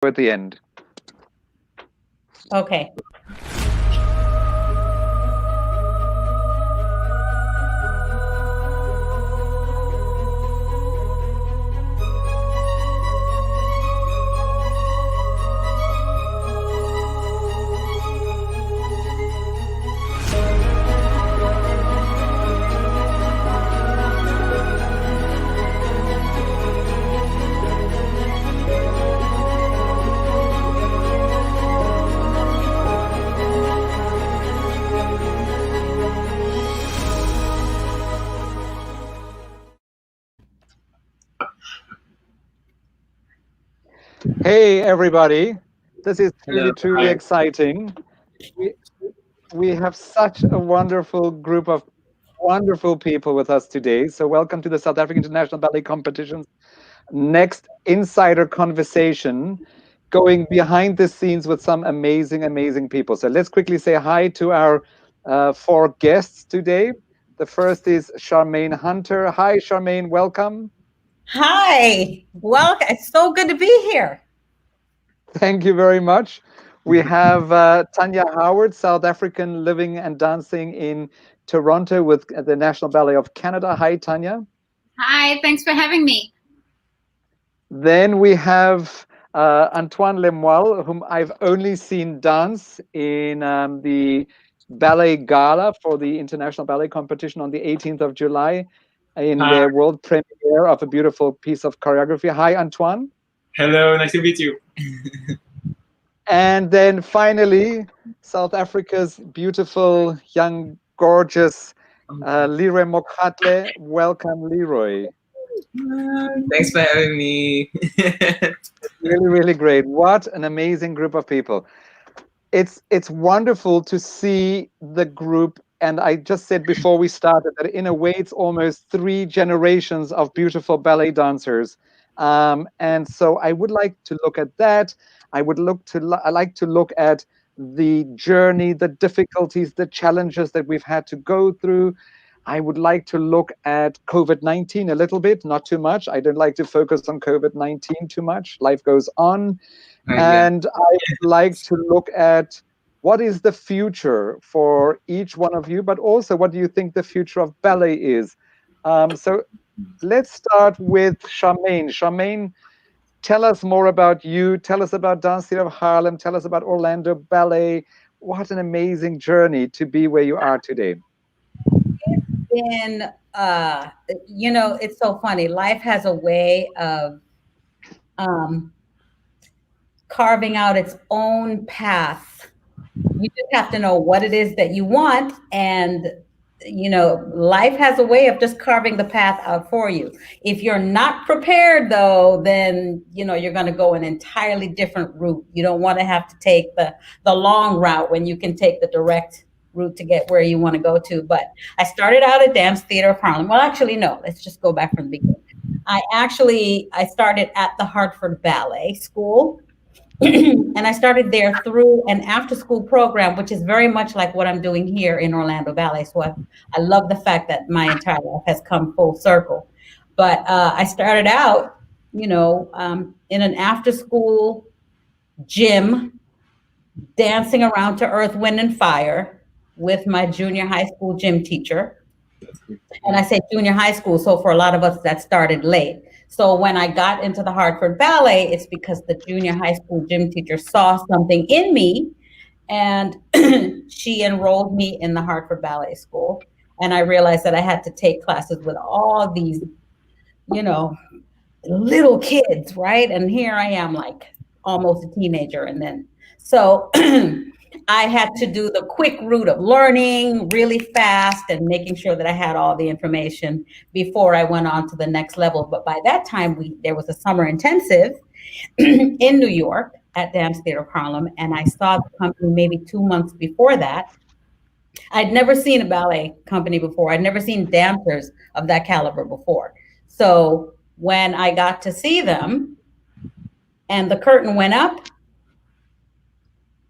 at the end. Okay. Hey, everybody. This is Hello. truly Hi. exciting. We, we have such a wonderful group of wonderful people with us today. So, welcome to the South African International Ballet Competition's next insider conversation, going behind the scenes with some amazing people. So, let's quickly say hi to our four guests today. The first is Charmaine Hunter. Hi, Charmaine. Welcome. Hi. Welcome. It's so good to be here. Thank you very much. We have Tanya Howard, South African, living and dancing in Toronto with the National Ballet of Canada. Hi, Tanya. Hi, thanks for having me. Then we have Antoine Lemoyle, whom I've only seen dance in the Ballet Gala for the International Ballet Competition on the 18th of July in Hi. the world premiere of a beautiful piece of choreography. Hi, Antoine. Hello, nice to meet you. And then finally, South Africa's beautiful, young, gorgeous Leroy Mokgatle. Welcome, Leroy. Thanks for having me. Really great. What an amazing group of people. It's wonderful to see the group. And I just said before we started that in a way, it's almost 3 generations of beautiful ballet dancers. And so I would like to look at that. I like to look at the journey, the difficulties, the challenges that we've had to go through. I would like to look at COVID-19 a little bit, not too much. I don't like to focus on COVID-19 too much. Life goes on. And I would like to look at what is the future for each one of you, but also what do you think the future of ballet is? So let's start with Charmaine. Charmaine, tell us more about you. Tell us about Dance Theatre of Harlem. Tell us about Orlando Ballet. What an amazing journey to be where you are today. It's been, it's so funny. Life has a way of carving out its own path. You just have to know what it is that you want, and life has a way of just carving the path out for you. If you're not prepared, though, then you're going to go an entirely different route. You don't want to have to take the long route when you can take the direct route to get where you want to go to. But I started out at Dance Theatre of Harlem. Well, actually, no. Let's just go back from the beginning. I started at the Hartford Ballet School. And I started there through an after-school program, which is very much like what I'm doing here in Orlando Ballet. So I love the fact that my entire life has come full circle. But I started out, in an after-school gym, dancing around to Earth, Wind, and Fire with my junior high school gym teacher. And I say junior high school, so for a lot of us, that started late. So when I got into the Hartford Ballet, it's because the junior high school gym teacher saw something in me, and she enrolled me in the Hartford Ballet School. And I realized that I had to take classes with all these, little kids, right? And here I am, like almost a teenager. And then, so I had to do the quick route of learning really fast and making sure that I had all the information before I went on to the next level. But by that time, there was a summer intensive in New York at Dance Theatre of Harlem, and I saw the company maybe 2 months before that. I'd never seen a ballet company before. I'd never seen dancers of that caliber before. So when I got to see them and the curtain went up,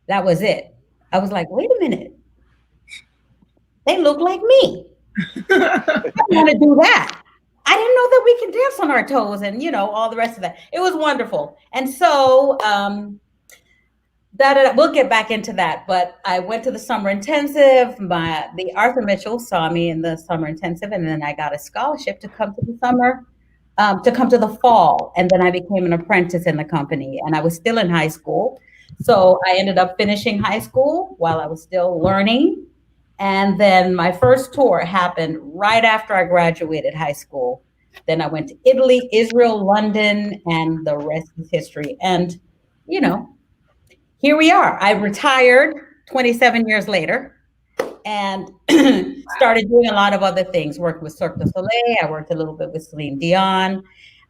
that was it. I was like, wait a minute. They look like me. I want to do that. I didn't know that we can dance on our toes and, all the rest of that. It was wonderful. And so, we'll get back into that. But I went to the summer intensive. The Arthur Mitchell saw me in the summer intensive, and then I got a scholarship to come to the summer, to come to the fall. And then I became an apprentice in the company, and I was still in high school. So I ended up finishing high school while I was still learning. And then my first tour happened right after I graduated high school. Then I went to Italy, Israel, London, and the rest is history. And, here we are. I retired 27 years later and started doing a lot of other things. Worked with Cirque du Soleil. I worked a little bit with Celine Dion,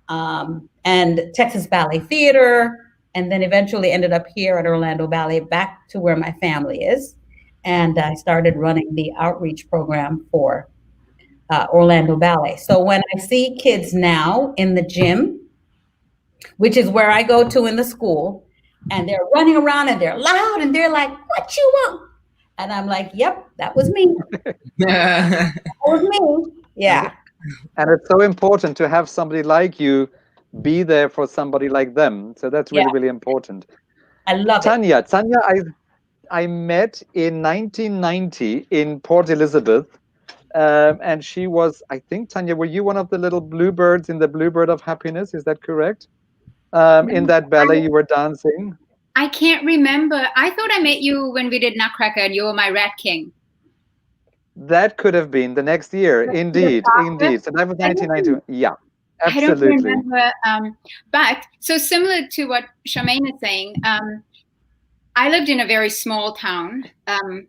and Texas Ballet Theater, and then eventually ended up here at Orlando Ballet, back to where my family is. And I started running the outreach program for Orlando Ballet. So when I see kids now in the gym, which is where I go to in the school, and they're running around and they're loud and they're like, "What you want?" And I'm like, "Yep, that was me." That was me. Yeah. And it's so important to have somebody like you be there for somebody like them. So that's really, really important. I love Tanya. Tanya, I met in 1990 in Port Elizabeth. And she was, I think, Tanya, were you one of the little bluebirds in the Bluebird of Happiness? Is that correct? In that ballet you were dancing? I can't remember. I thought I met you when we did Nutcracker and you were my Rat King. That could have been the next year. Indeed. So that was 1990. Yeah, absolutely. I don't remember. But so similar to what Charmaine is saying, I lived in a very small town,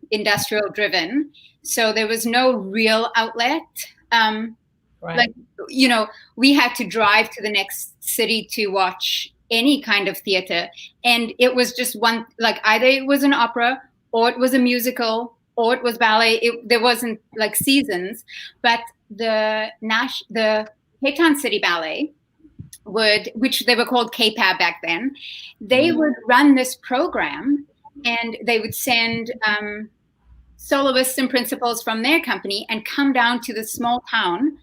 industrial driven. So there was no real outlet. Right. Like, we had to drive to the next city to watch any kind of theater. And it was just one, like either it was an opera or it was a musical or it was ballet. There wasn't like seasons, but the Cape Town City Ballet which they were called KPAB back then, they would run this program and they would send soloists and principals from their company and come down to the small town,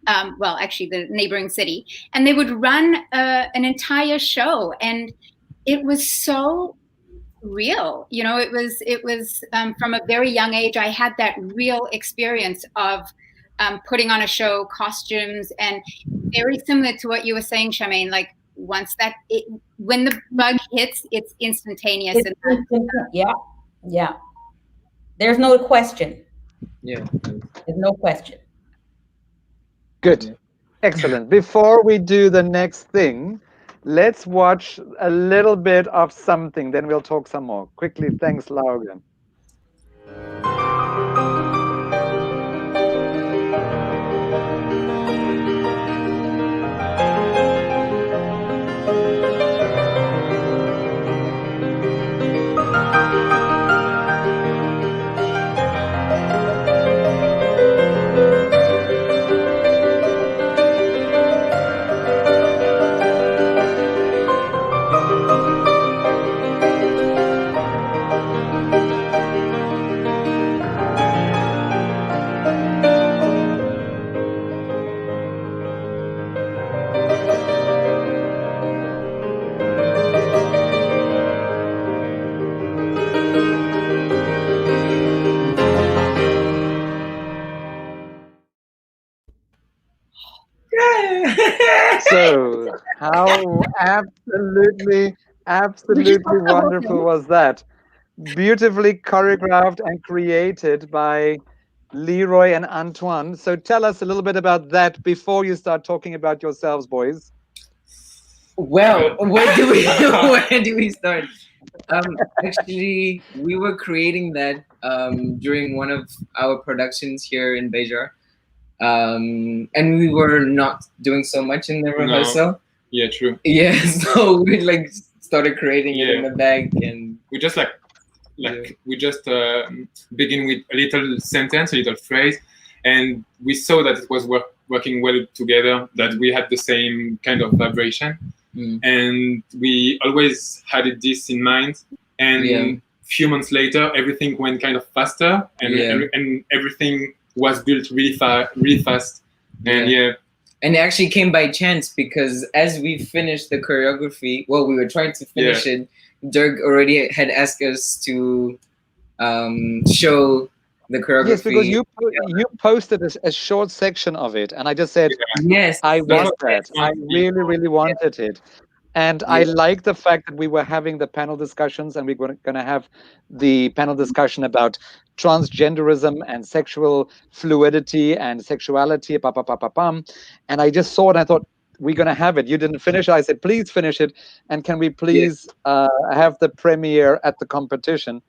actually the neighboring city, and they would run an entire show. And it was so real. It was from a very young age, I had that real experience of putting on a show, costumes, and very similar to what you were saying, Charmaine, like when the bug hits, it's instantaneous. Yeah. There's no question. Yeah. There's no question. Good. Excellent. Before we do the next thing, let's watch a little bit of something, then we'll talk some more. Quickly, thanks, Logan. So, how absolutely wonderful was that? Beautifully choreographed and created by Leroy and Antoine. So tell us a little bit about that before you start talking about yourselves, boys. Well, where do we start? Actually, we were creating that during one of our productions here in Bejar. And we were not doing so much in the rehearsal. No. Yeah, true. Yeah, so we started creating it in the bag, and we just we just begin with a little sentence, a little phrase, and we saw that it was working well together, that we had the same kind of vibration, and we always had this in mind. And a few months later, everything went kind of faster, and everything was built really fast. And And it actually came by chance because as we finished the choreography, well, we were trying to finish it. Dirk already had asked us to show the choreography. Yes, because you posted a short section of it, and I just said, yes, I want that. I really, really wanted it. And I like the fact that we were having the panel discussions, and we're going to have the panel discussion about transgenderism and sexual fluidity and sexuality. And I just saw it and I thought, we're going to have it. You didn't finish it. I said, please finish it. And can we please have the premiere at the competition?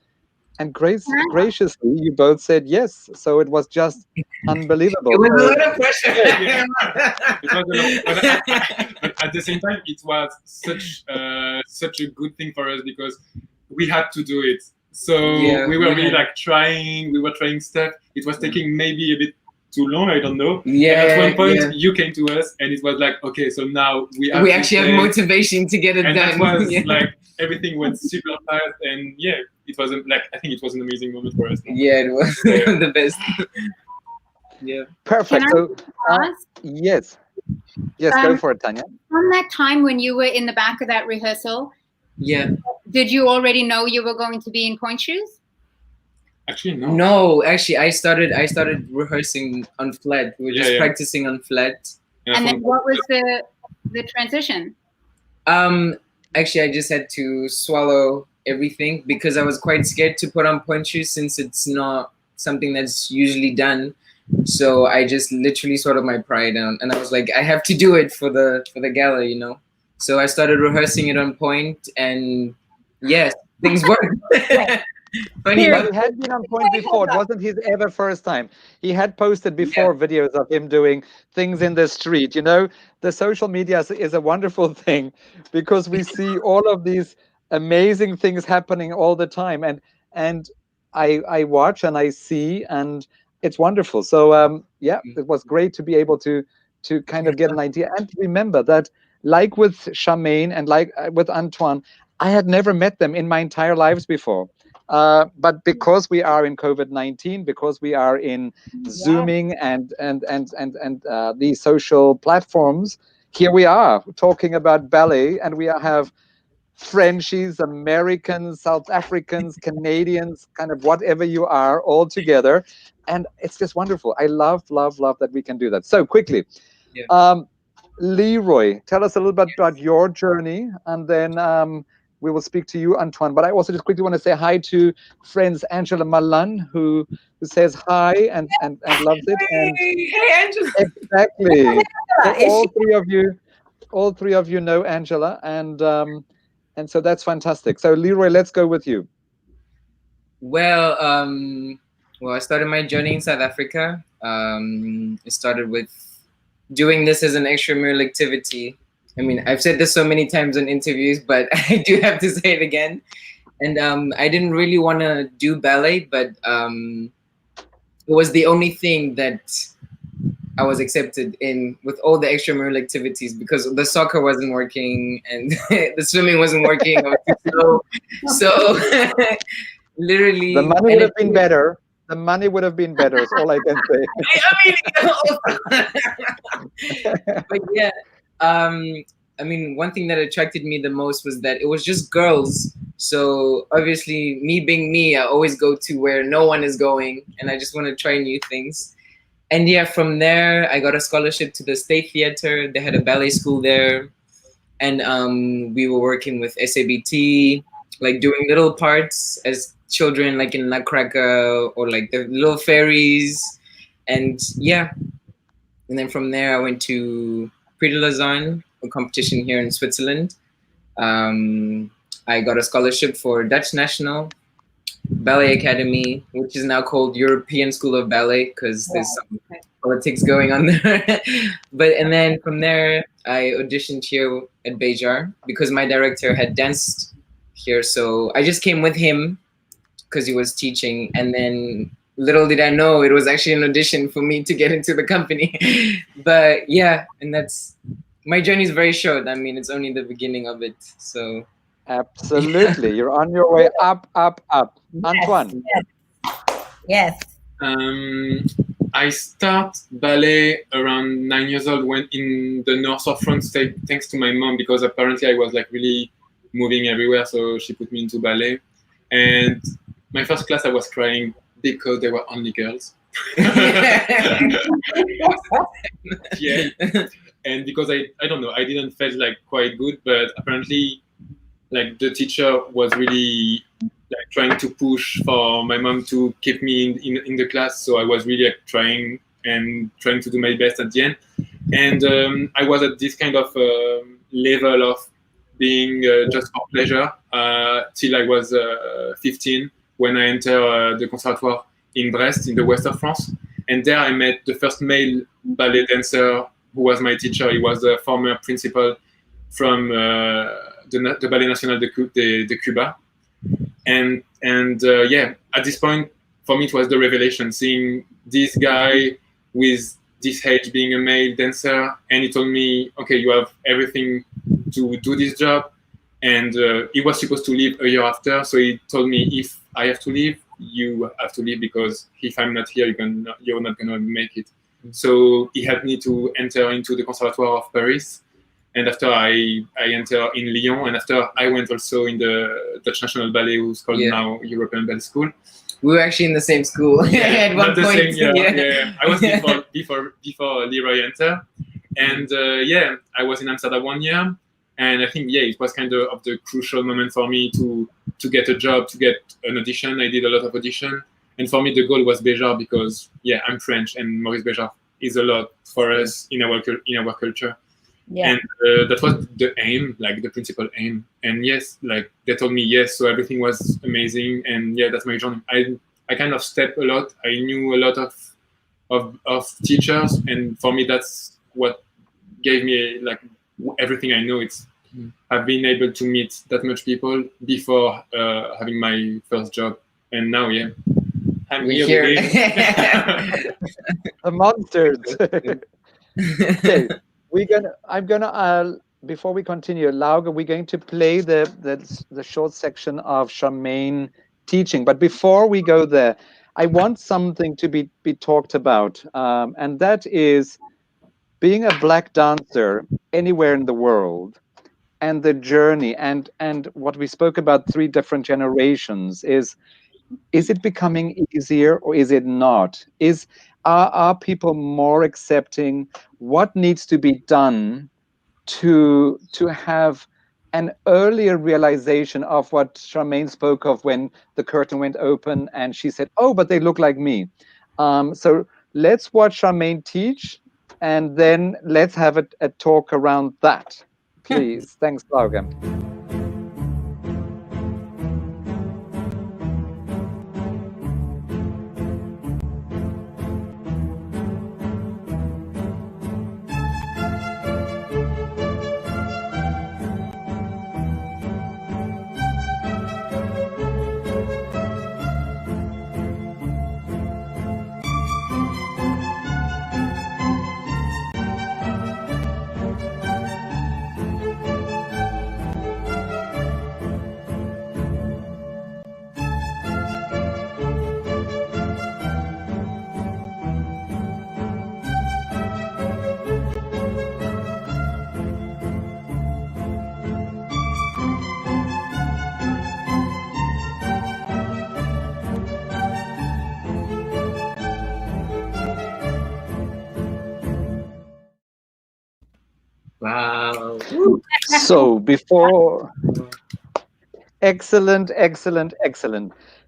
And graciously, you both said yes. So it was just unbelievable. It was a lot of pressure. But at the same time, it was such a good thing for us because we had to do it. So we were really like trying. We were trying stuff. It was taking maybe a bit too long. I don't know. Yeah. And at one point, you came to us, and it was like, okay, so now we actually have motivation to get it done. And that was like everything went super fast, and it was like I think it was an amazing moment for us. Yeah, it was the best. Yeah. Perfect. So yes, go for it, Tanya. From that time when you were in the back of that rehearsal, did you already know you were going to be in Point Shoes? Actually, no. No, actually, I started rehearsing on flat. We were just practicing on flat. And then what was the transition? Actually, I just had to swallow everything because I was quite scared to put on point shoes since it's not something that's usually done. So I just literally swallowed my pride down, and I was like, I have to do it for the gala, you know. So I started rehearsing it on point, and yes, things worked. Funny, but he had been on point before. It wasn't his ever first time. He had posted before videos of him doing things in the street. You know, the social media is a wonderful thing because we see all of these amazing things happening all the time, and I watch and I see, and it's wonderful. So it was great to be able to kind of get an idea and remember that, like with Charmaine and like with Antoine, I had never met them in my entire lives before. But because we are in COVID-19, because we are in Zooming and these social platforms, here we are talking about ballet, and we have Frenchies, Americans, South Africans, Canadians, kind of whatever you are, all together, and it's just wonderful. I love that we can do that. So quickly, Leroy, tell us a little bit about your journey, and then we will speak to you, Antoine. But I also just quickly want to say hi to friends Angela Malan, who says hi and loves it. And hey, Angela. Exactly. So all three of you know Angela, and so that's fantastic. So Leroy, let's go with you. Well, I started my journey in South Africa. It started with doing this as an extramural activity. I mean, I've said this so many times in interviews, but I do have to say it again. And I didn't really want to do ballet, but it was the only thing that I was accepted in with all the extramural activities because the soccer wasn't working and the swimming wasn't working. So literally, the money would have been better. The money would have been better. Is all I can say. But yeah. I mean, one thing that attracted me the most was that it was just girls. So obviously, me being me, I always go to where no one is going, and I just want to try new things. And yeah, from there, I got a scholarship to the State Theater. They had a ballet school there, and we were working with SAIBC, like doing little parts as children, like in Nutcracker or like the little fairies, and yeah. And then from there, I went to Prix de Lausanne, a competition here in Switzerland. I got a scholarship for Dutch National Ballet Academy, which is now called European School of Ballet because there's some politics going on there. And then from there, I auditioned here at Bejar because my director had danced here. So I just came with him because he was teaching. And then little did I know it was actually an audition for me to get into the company. But yeah, and my journey is very short. I mean, it's only the beginning of it. So absolutely, you're on your way up. Antoine. Yes. I start ballet around 9 years old when in the north of France, thanks to my mom, because apparently I was like really moving everywhere. So she put me into ballet. And my first class, I was crying because there were only girls. Yeah. And because I don't know, I didn't feel like quite good, but apparently like the teacher was really like trying to push for my mom to keep me in the class. So I was really like trying to do my best at the end. And I was at this kind of level of being just for pleasure till I was 15 when I entered the conservatoire in Brest in the west of France. And there I met the first male ballet dancer who was my teacher. He was a former principal from the Ballet National de Cuba. And yeah, at this point, for me, it was the revelation, seeing this guy with this age being a male dancer. And he told me, okay, you have everything to do this job. And he was supposed to leave a year after. So he told me, if I have to leave, you have to leave, because if I'm not here, you're not going to make it. So he helped me to enter into the Conservatoire of Paris. And after I entered in Lyon, and after I went also in the Dutch National Ballet, who's called now European Ballet School. We were actually in the same school at one point. Same year. Yeah. I was before Leroy entered. And yeah, I was in Amsterdam 1 year. And I think, yeah, it was kind of the crucial moment for me to get a job, to get an audition. I did a lot of audition. And for me, the goal was Béjar, because, yeah, I'm French, and Maurice Béjar is a lot for us in our culture. Yeah. And that was the aim, like the principal aim. And yes, like they told me yes, so everything was amazing. And yeah, that's my journey. I kind of stepped a lot. I knew a lot of teachers, and for me, that's what gave me like everything I know. It's I've been able to meet that much people before having my first job, and now, yeah, I'm here. The monsters. Okay, I'm gonna before we continue, Lauga, we're going to play the short section of Charmaine teaching. But before we go there, I want something to be talked about, and that is being a Black dancer anywhere in the world, and the journey, and what we spoke about, 3 different generations. Is it becoming easier, or is it not? Are people more accepting? What needs to be done to have an earlier realization of what Charmaine spoke of when the curtain went open and she said, "Oh, but they look like me." So let's watch Charmaine teach, and then let's have a talk around that, please. Thanks, Lauga. Wow. So before, excellent.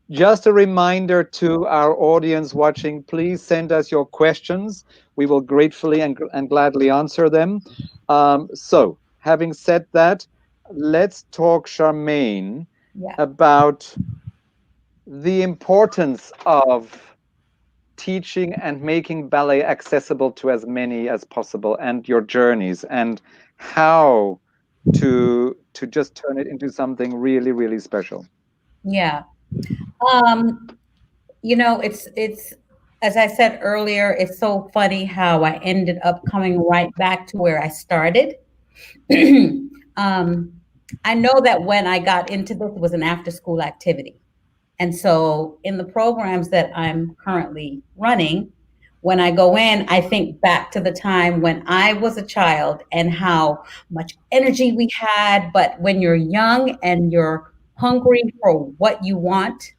Just a reminder to our audience watching, please send us your questions. We will gratefully and gladly answer them. So having said that, let's talk, Charmaine, about the importance of teaching and making ballet accessible to as many as possible, and your journeys, and how to just turn it into something really, really special. Yeah. You know, it's as I said earlier, it's so funny how I ended up coming right back to where I started. I know that when I got into this, it was an after-school activity. And so in the programs that I'm currently running, when I go in, I think back to the time when I was a child and how much energy we had. But when you're young and you're hungry for what you want,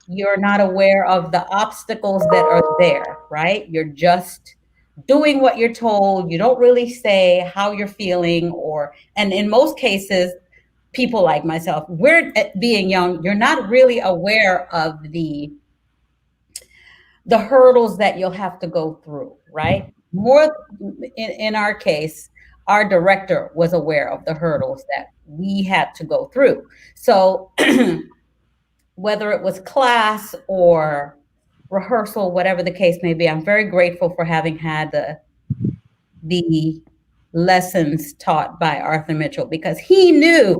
you're not aware of the obstacles that are there, right? You're just doing what you're told. You don't really say how you're feeling, and in most cases, people like myself, we're being young, you're not really aware of the hurdles that you'll have to go through, right? More in our case, our director was aware of the hurdles that we had to go through. So whether it was class or rehearsal, whatever the case may be, I'm very grateful for having had the lessons taught by Arthur Mitchell, because he knew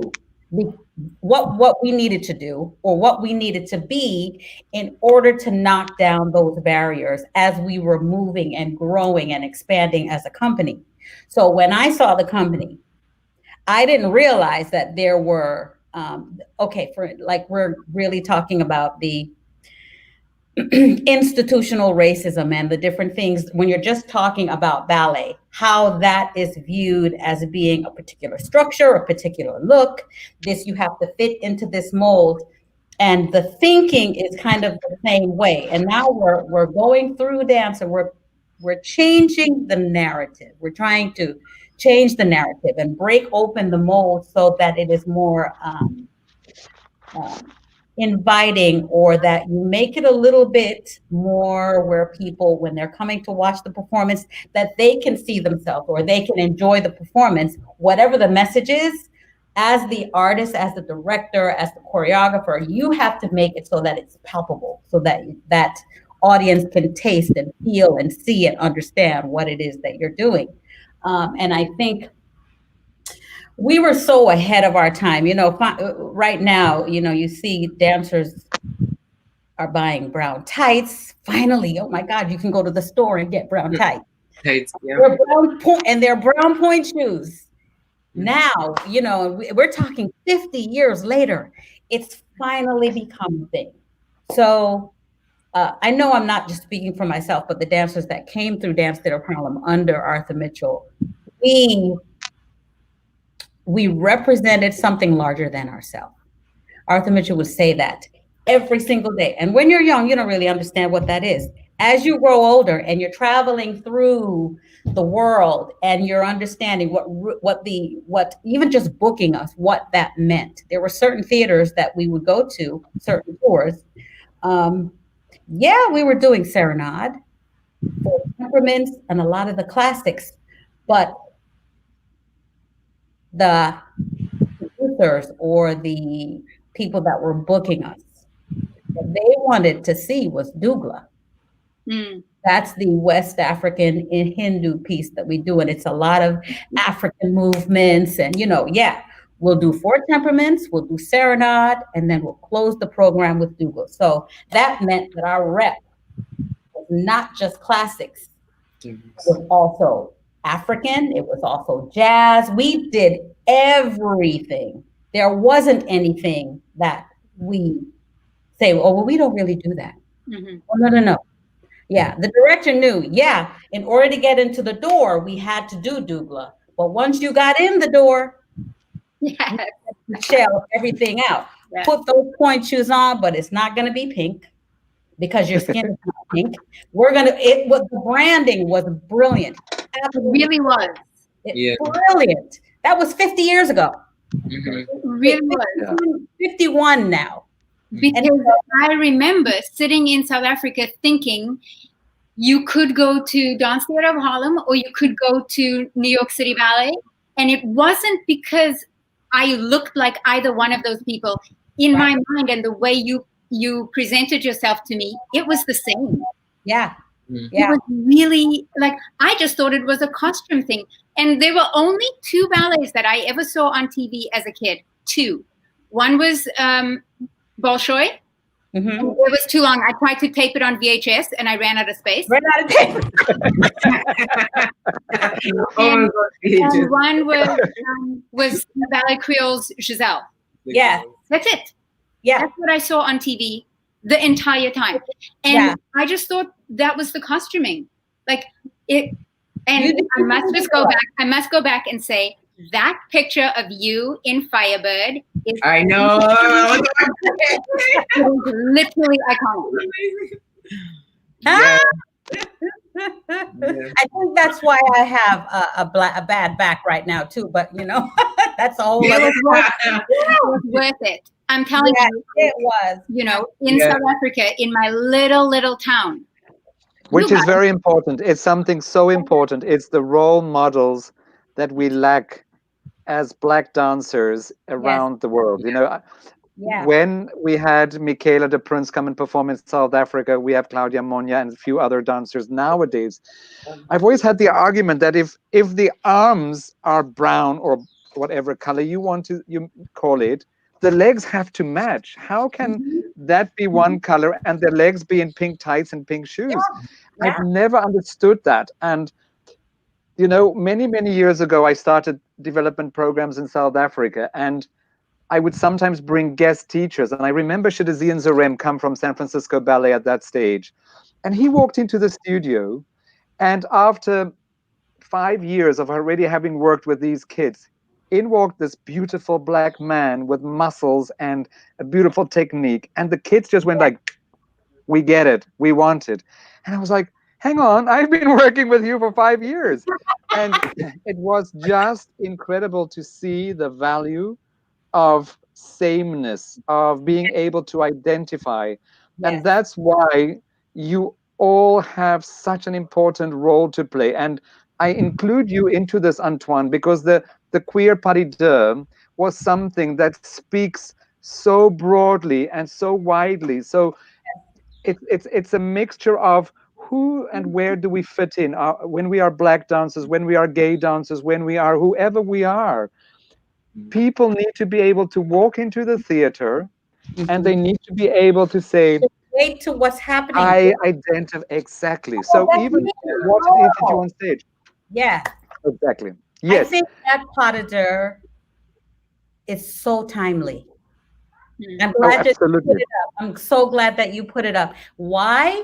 what we needed to do or what we needed to be in order to knock down those barriers as we were moving and growing and expanding as a company. So when I saw the company, I didn't realize that there were we're really talking about the institutional racism and the different things when you're just talking about ballet, how that is viewed as being a particular structure, a particular look. You have to fit into this mold. And the thinking is kind of the same way. And now we're going through dance and we're changing the narrative. We're trying to change the narrative and break open the mold so that it is more inviting, or that you make it a little bit more where people, when they're coming to watch the performance, that they can see themselves or they can enjoy the performance, whatever the message is. As the artist, as the director, as the choreographer, you have to make it so that it's palpable, so that that audience can taste and feel and see and understand what it is that you're doing. And I think we were so ahead of our time. Right now, you see dancers are buying brown tights. Finally, oh my God, you can go to the store and get brown tights. They're brown point shoes. Now, we're talking 50 years later, it's finally become a thing. So I know I'm not just speaking for myself, but the dancers that came through Dance Theater Harlem under Arthur Mitchell, we represented something larger than ourselves. Arthur Mitchell would say that every single day. And when you're young, you don't really understand what that is. As you grow older and you're traveling through the world and you're understanding what even just booking us, what that meant. There were certain theaters that we would go to, certain tours. We were doing Serenade, Four Temperaments, and a lot of the classics, but the producers or the people that were booking us, what they wanted to see was Dougla. That's the West African and Hindu piece that we do. And it's a lot of African movements. And, we'll do Four Temperaments, we'll do Serenade, and then we'll close the program with Dougla. So that meant that our rep was not just classics. It was also African. It was also jazz. We did everything. There wasn't anything that we say, oh, well, we don't really do that. No. Yeah, the director knew, in order to get into the door, we had to do Dougla. But once you got in the door, shell everything out. Yeah. Put those point shoes on, but it's not going to be pink because your skin is not pink. The branding was brilliant. Absolutely. It really was. Brilliant. That was 50 years ago. It really was. 51 now. Because I remember sitting in South Africa thinking you could go to Dance Theater of Harlem or you could go to New York City Ballet. And it wasn't because I looked like either one of those people. In my mind and the way you presented yourself to me, it was the same. Yeah. It was really I just thought it was a costume thing. And there were only 2 ballets that I ever saw on TV as a kid. 2. One was Bolshoi. It was too long. I tried to tape it on VHS and I ran out of space. Ran out of tape. and one was Ballet Creole's Giselle. Yeah. That's it. Yeah. That's what I saw on TV the entire time. And I just thought that was the costuming. Like it, and I must just go back. I must go back and say that picture of you in Firebird is I know. literally iconic. Yeah. I think that's why I have a bad back right now too. But that's a whole other. It was worth it. I'm telling you, it was. In South Africa, in my little town. Which is very important. It's something so important. It's the role models that we lack as Black dancers around the world. When we had Michaela de Prince come and perform in South Africa, we have Claudia Monya and a few other dancers nowadays. I've always had the argument that if the arms are brown or whatever color you call it, the legs have to match. How can that be one color and the legs be in pink tights and pink shoes? Yeah. I've never understood that. And many years ago, I started development programs in South Africa, and I would sometimes bring guest teachers. And I remember Shadazian Zarem come from San Francisco Ballet at that stage. And he walked into the studio, and after 5 years of already having worked with these kids, in walked this beautiful Black man with muscles and a beautiful technique. And the kids just went like, we get it, we want it. And I was like, hang on, I've been working with you for 5 years. And it was just incredible to see the value of sameness, of being able to identify. And that's why you all have such an important role to play. And I include you into this, Antoine, because the queer pas de deux was something that speaks so broadly and so widely. So it's a mixture of who and where do we fit in when we are Black dancers, when we are gay dancers, when we are whoever we are. People need to be able to walk into the theater and they need to be able to say, relate to what's happening. I identify exactly. So even what it is that you on stage. Yeah. Exactly. Yes. I think that pas de deux is so timely. I'm glad that you put it up. I'm so glad that you put it up. Why?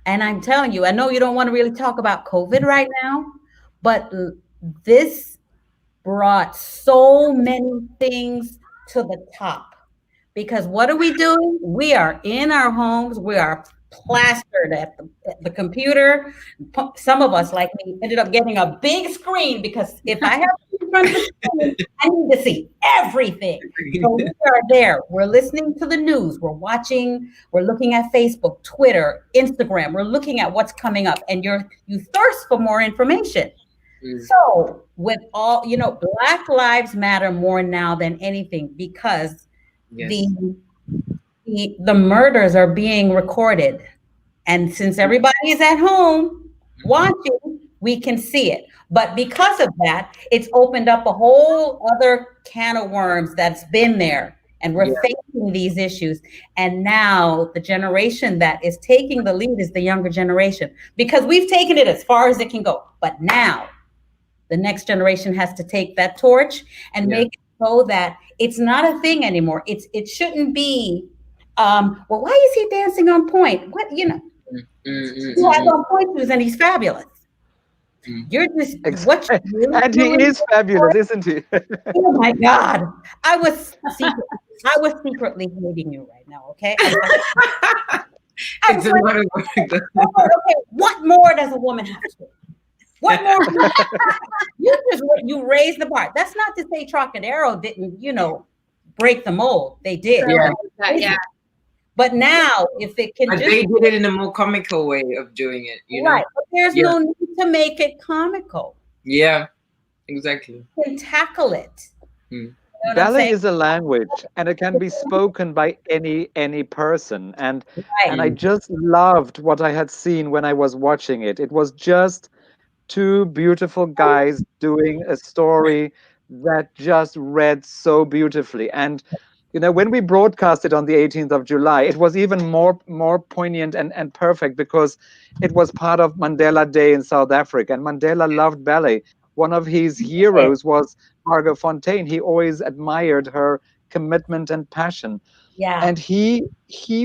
And I'm telling you, I know you don't want to really talk about COVID right now, but this brought so many things to the top. Because what are we doing? We are in our homes. We are plastered at the computer. Some of us, like me, ended up getting a big screen because if I have to in front of the screen, I need to see everything. So we are there. We're listening to the news. We're watching. We're looking at Facebook, Twitter, Instagram. We're looking at what's coming up, and you thirst for more information. So with all, Black Lives Matter more now than anything because the murders are being recorded. And since everybody is at home watching, we can see it. But because of that, it's opened up a whole other can of worms that's been there. And we're facing these issues. And now the generation that is taking the lead is the younger generation. Because we've taken it as far as it can go. But now the next generation has to take that torch and make it so that it's not a thing anymore. It shouldn't be, well, why is he dancing on point? What, he has on point shoes and he's fabulous. You're just, what you and he is fabulous, isn't he? Oh my God. I was secretly hating you right now, okay? It's a lot of work. Okay, what more does a woman have to do? What more? You raised the bar. That's not to say Trocadero didn't, break the mold. They did. Yeah. But now, if it can, they did it in a more comical way of doing it. Right. But there's no need to make it comical. Yeah, exactly. You can tackle it. Ballet is a language, and it can be spoken by any person. And I just loved what I had seen when I was watching it. It was just two beautiful guys doing a story that just read so beautifully. And when we broadcast it on the 18th of July, it was even more poignant and perfect because it was part of Mandela Day in South Africa. And Mandela loved ballet. One of his heroes was Margot Fontein. He always admired her commitment and passion. Yeah. And he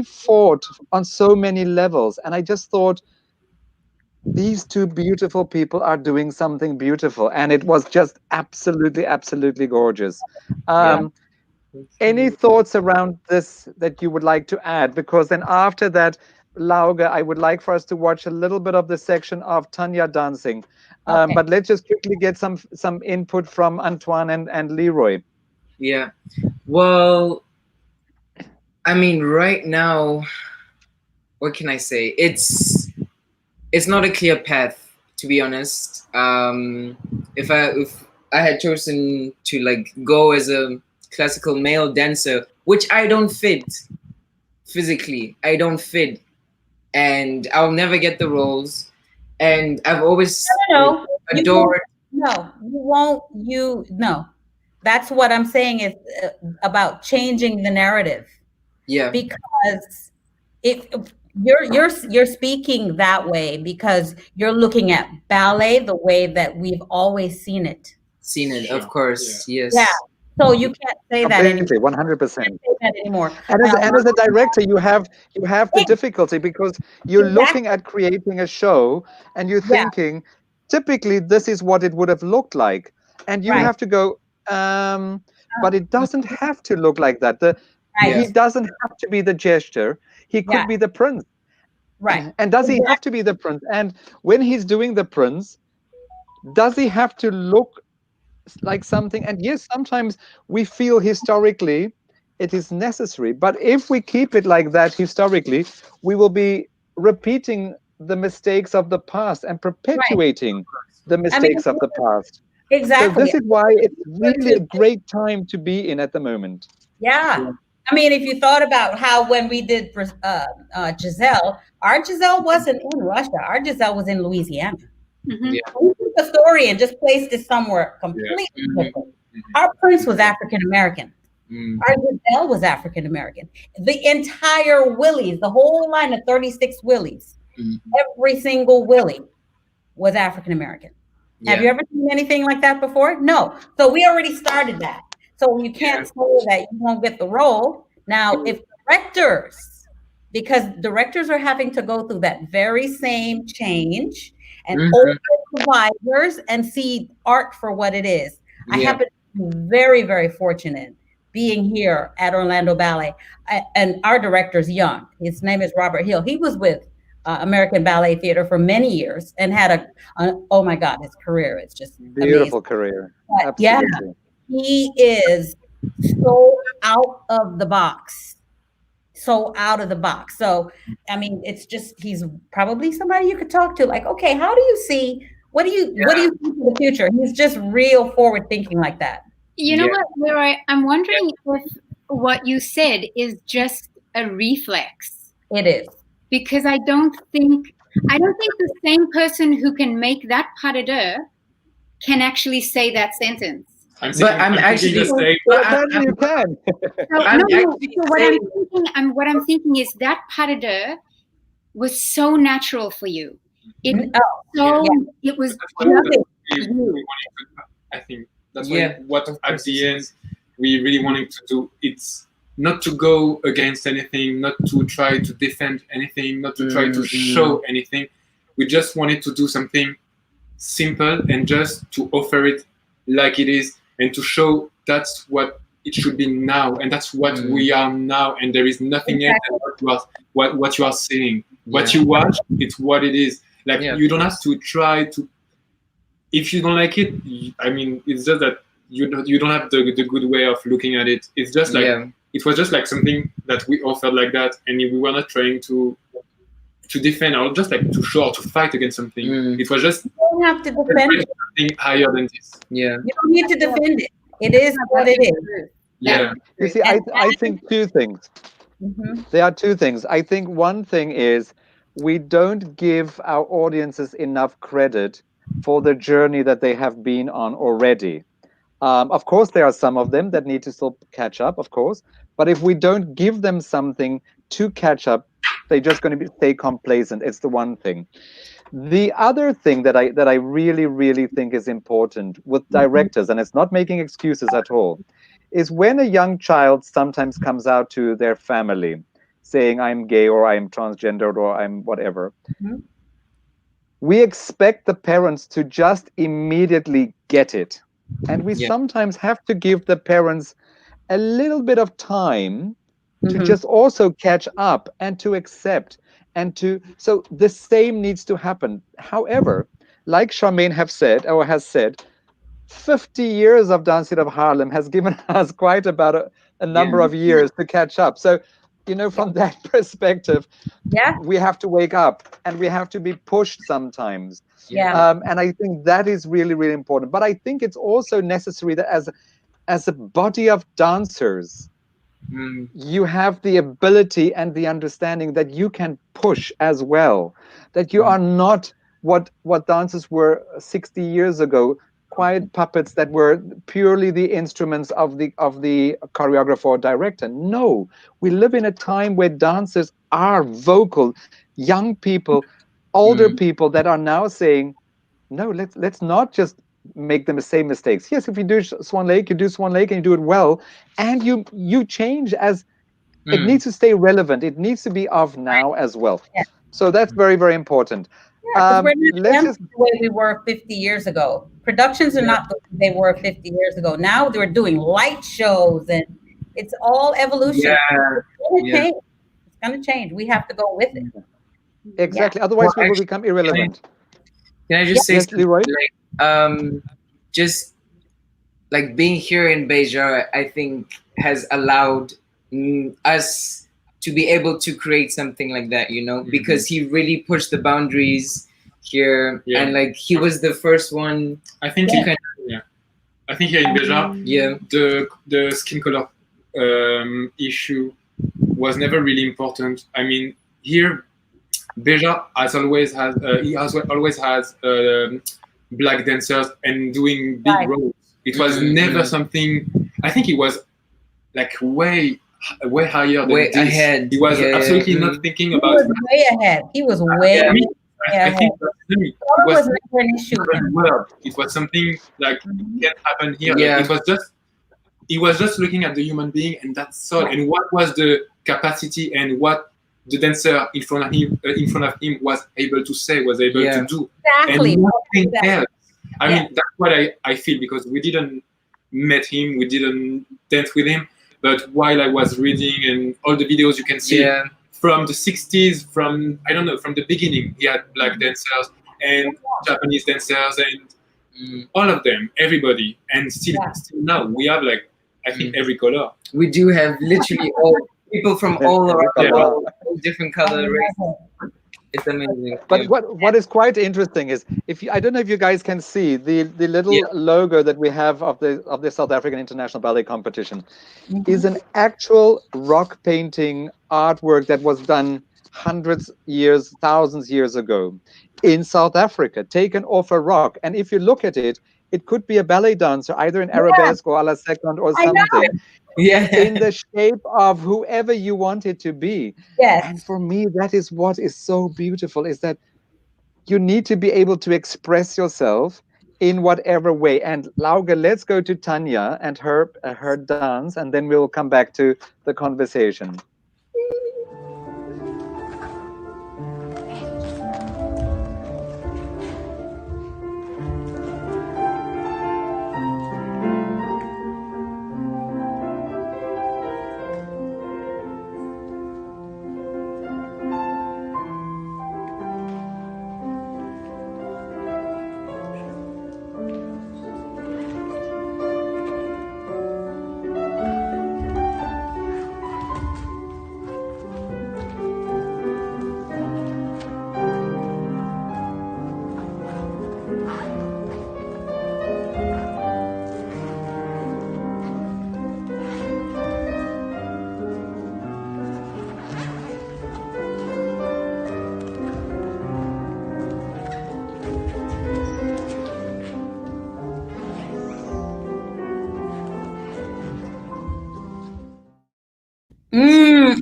fought on so many levels. And I just thought, these two beautiful people are doing something beautiful, and it was just absolutely, absolutely gorgeous. Yeah. Any thoughts around this that you would like to add? Because then after that, Lauge, I would like for us to watch a little bit of the section of Tanya dancing. Okay. But let's just quickly get some input from Antoine and Leroy. Yeah. Well, I mean, right now, what can I say? It's not a clear path, to be honest. If I had chosen to like go as a classical male dancer, which I don't fit physically, I don't fit, and I'll never get the roles. And I've always No, you adored. no, you won't. No. That's what I'm saying is about changing the narrative, Yeah. because if you're speaking that way because you're looking at ballet the way that we've always seen it. Seen it, of course. Yes. Yeah. So you can't say that anymore. Completely, 100%. You can't say that anymore. And as a director, you have the difficulty because you're Exactly. looking at creating a show and you're Yeah. thinking, typically this is what it would have looked like, and you Right. have to go, but it doesn't have to look like that. Right. He doesn't have to be the gesture. He could Yeah. be the prince. Right. And does he have to be the prince? And when he's doing the prince, does he have to look like something? And yes, sometimes we feel historically it is necessary, but if we keep it like that historically, we will be repeating the mistakes of the past and perpetuating the mistakes of the past. So Exactly. this is why it's really a great time to be in at the moment. Yeah. I mean, if you thought about how when we did Giselle, our Giselle wasn't in Russia. Our Giselle was in Louisiana. Mhm. Yeah. We took the story and just placed it somewhere completely different. Our prince was African American. Mm. Our Giselle was African American. The entire Willies, the whole line of 36 Willies, Mm. every single Willie was African American. Have you Yeah. ever seen anything like that before? No. So we already started that. So you can't say that you won't get the role. Now, if directors, because directors are having to go through that very same change and open providers and see art for what it is. I Yeah. happen to be very, very fortunate being here at Orlando Ballet. And our director's young. His name is Robert Hill. He was with American Ballet Theater for many years and had oh my God, his career is just Beautiful amazing. career. But yeah, Absolutely. he is so out of the box. So out of the box. So, I mean, it's just, he's probably somebody you could talk to. Like, okay, how do you see, what do you think for the future? He's just real forward thinking like that. You know Yeah. what, Leroy? I'm wondering if what you said is just a reflex, It is. because I don't think the same person who can make that pas de deux can actually say that sentence. I'm But thinking, I'm I'm thinking actually- the same. Well, But apparently you can. So, I'm no, actually so what saying- I'm thinking is that pas de deux was so natural for you. It it was That's what just we you. wanted to, I think that's Yeah. what at the end we really wanted to do. It's not to go against anything, not to try to defend anything, not to try to show anything. We just wanted to do something simple and just to offer it like it is and to show that's what it should be now and that's what we are now, and there is nothing else than what you are seeing. What you watch, it's what it is. Like you don't have to try to. If you don't like it, I mean, it's just that you don't have the good way of looking at it. It's just like it was just like something that we offered like that, and we were not trying to defend or just like to show or to fight against something. It was just you don't have to defend it. something higher than this. Yeah. You don't need to defend it. It is what it is. Yeah. You see, I think two things. There are two things. I think one thing is we don't give our audiences enough credit for the journey that they have been on already. Of course, there are some of them that need to still catch up, of course. But if we don't give them something to catch up, they're just going to stay complacent. It's the one thing. The other thing that I really, really think is important with directors, and it's not making excuses at all, is when a young child sometimes comes out to their family saying, I'm gay or I'm transgendered or I'm whatever. we expect the parents to just immediately get it. And we sometimes have to give the parents a little bit of time to just also catch up and to accept and to, so the same needs to happen. However, like Charmaine has said, 50 years of Dance Theater of Harlem has given us quite about a number of years to catch up. So, from that perspective, we have to wake up and we have to be pushed sometimes. And I think that is really, really important. But I think it's also necessary that as a body of dancers, you have the ability and the understanding that you can push as well, that you are not what dancers were 60 years ago, quiet puppets that were purely the instruments of the choreographer or director. No, we live in a time where dancers are vocal, young people, older people that are now saying, no, let's not just make the same mistakes. Yes, if you do Swan Lake, you do Swan Lake and you do it well, and you change as it needs to stay relevant. It needs to be of now as well. So that's very, very important. We're not the way we were 50 years ago. Productions are not the way they were 50 years ago. Now they're doing light shows, and it's all evolution. It's going to change. We have to go with it. Exactly. Otherwise, we will become irrelevant. Can I just say something? Leroy? Just like being here in Beijing, I think has allowed us to be able to create something like that, because he really pushed the boundaries here, and like he was the first one. I think I think here in Beijing, the skin color issue was never really important. I mean, here Beijing always has black dancers and doing big roles. It was never something. I think it was like way higher than way this. Ahead. He was absolutely not thinking about. He was way ahead. He was way ahead. I think it was never an issue. It was something like can't happen here. Yeah. He was just looking at the human being, and that's all. And what was the capacity and what the dancer in front of him was able to say, was able to do. Exactly. And nothing else. I mean, that's what I feel, because we didn't meet him, we didn't dance with him. But while I was reading and all the videos you can see from the 60s, from the beginning, he had black dancers and Japanese dancers and all of them, everybody. And still now we have like, I think every color. We do have literally all people from all around the world, all different color races. It's amazing. But what is quite interesting is, I don't know if you guys can see the little logo that we have of the South African International Ballet Competition is an actual rock painting artwork that was done thousands years ago in South Africa, taken off a rock. And if you look at it, it could be a ballet dancer, either in arabesque or a la seconde or something. In the shape of whoever you want it to be. Yes. And for me, that is what is so beautiful, is that you need to be able to express yourself in whatever way. And Lauge, let's go to Tanya and her dance, and then we'll come back to the conversation.